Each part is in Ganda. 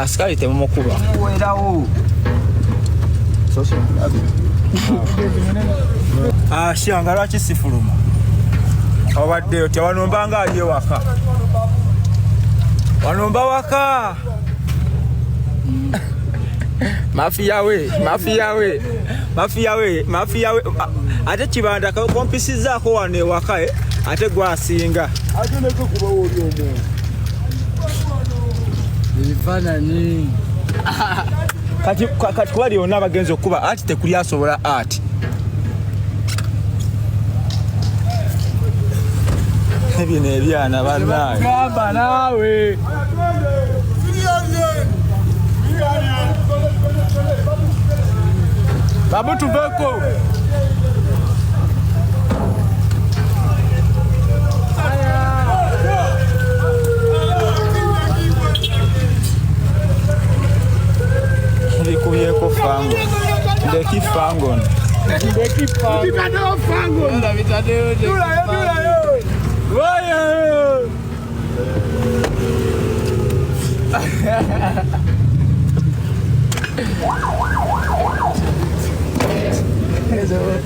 Sikali temukuba. Werawo. Shanga lwaki sifuluma? Obaddeyo tewanombanga ali ewaka. Wanomba waka. Mafia we. Ate kibanda kompisizaako wano ewaka ate gwasinga. Ate neko kuba oli omuntu. Ebifaananyi. Kati kuba lyonna bagenzi okuba ati tekuli asobola ati. Ebino ebyana bannaye. Gamba naawe. Babu tuveko. Ndikuyeko fango. Ndeki fango. Bitadeo fango. Dulayo. Waya.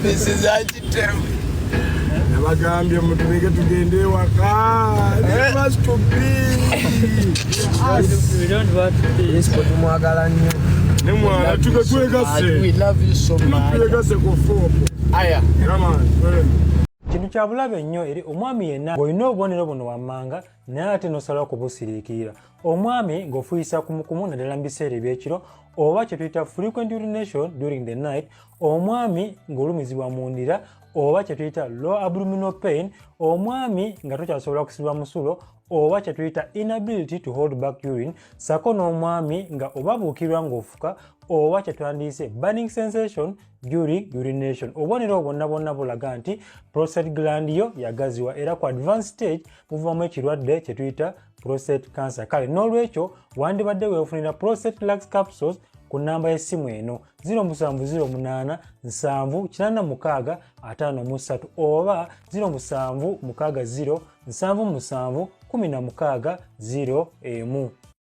This is agitated. Nabagambye mutubeke tugende waka. They must to be. We don't want to be. Yes, but mwagala nnyo. Nemwana tukwekwegase. We love you so much. Tukwekwegase ku fopo. Aya. Come on. Kintu kya bulabe nnyo eri omwami yenna ng'olina obubonero buno wammanga naye ate n'osalawo kubusiriikirira. Omwami ng'ofuyisa kumukumu naddala mu biseera ebyekiro oba kye tuyita frequent urination during the night, omwami ng'olumizibwa mu ndira oba kye tuyita low abdominal pain, omwami nga tokyasobola kusibwa musulo oba kye tuyita inability to hold back urine, sako n'omwami nga oba buukirwa ng'ofuka oba kye twandiyise burning sensation during urination. Obubonero bwonna bulaga nti prostate gland yo yagaziwa era ku advanced stage muvamu ekirwadde kye tuyita prostate cancer. Kale n'olwekyo wandibadde weefunira prostate lax capsules ku namba y'essimu eno 0708 786 53 oba 0760 77 16 01.